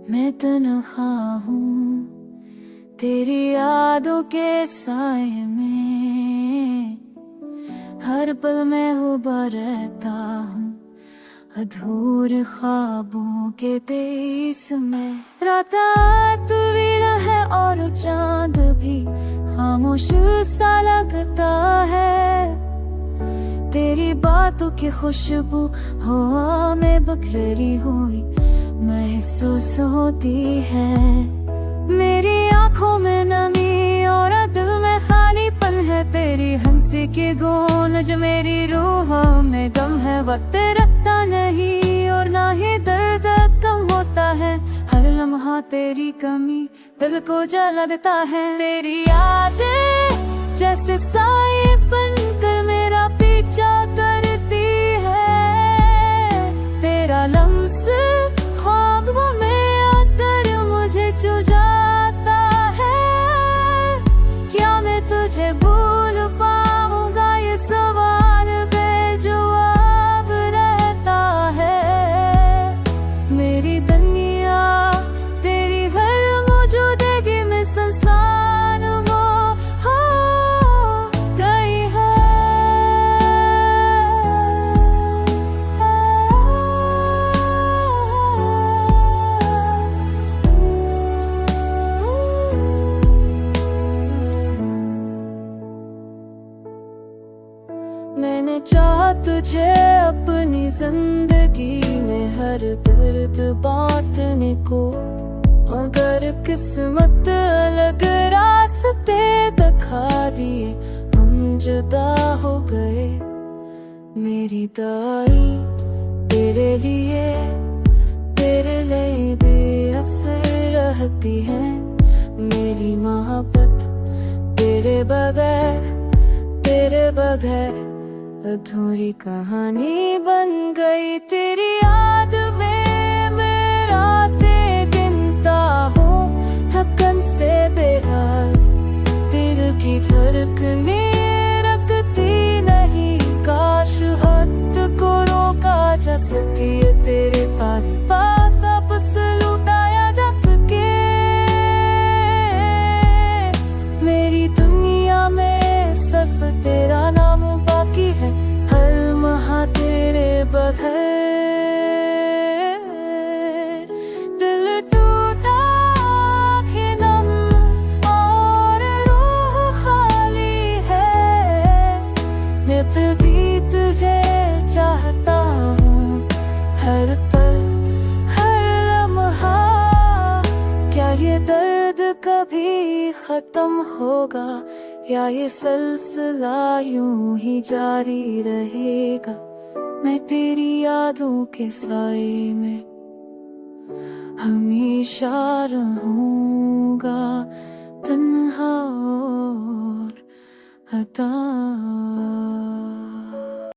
मैं तन्हा हूँ तेरी यादों के साए में, हर पल मैं उबा रहता हूँ अधूरे ख्वाबों के देश में। रात तवीला है और चांद भी खामोश सा लगता है, तेरी बातों की खुशबू हवा में बिखरी हुई महसूस होती है। मेरी आंखों में नमी और दिल में खालीपन है, तेरी हंसी की गूंज मेरी रूह में गम है। वक्त रखता नहीं और ना ही दर्द कम होता है, हर लम्हा तेरी कमी दिल को जला देता है। तेरी यादें जैसे साए बनकर मेरा पीछा करती है, तेरा लम्स ख्वाबों में आकर मुझे छू जाता है। क्या मैं तुझे भूल पाऊंगा, ये सवाल बेजवाब रहता है। मेरी दुनिया तेरी हर मौजूदगी में संसान हो गई है। मैंने चाहा तुझे अपनी जिंदगी में हर दर्द बांटने को, मगर किस्मत अलग रास्ते दिखा दिए, हम जुदा हो गए। मेरी दाई तेरे लिए बेअसर रहती है, मेरी मोहब्बत तेरे बगैर अधूरी कहानी बन गई। तेरी याद में मैं रातें गिनता हूँ थकन से बेहाल, दिल की धड़कने रखती नहीं, काश हद को रोका जा सके, तेरे पास आपस लुटाया जा सके। मेरी दुनिया में सिर्फ तेरा नाम बाकी है, हर लम्हा तेरे बगैर। दिल टूटा आँखें नम और रूह खाली है, मैं फिर भी तुझे चाहता हूँ हर पल हर लम्हा। क्या ये दर्द कभी खत्म होगा, या ये सिलसिला यूं ही जारी रहेगा। मैं तेरी यादों के साए में हमेशा रहूंगा, तन्हा और हताश।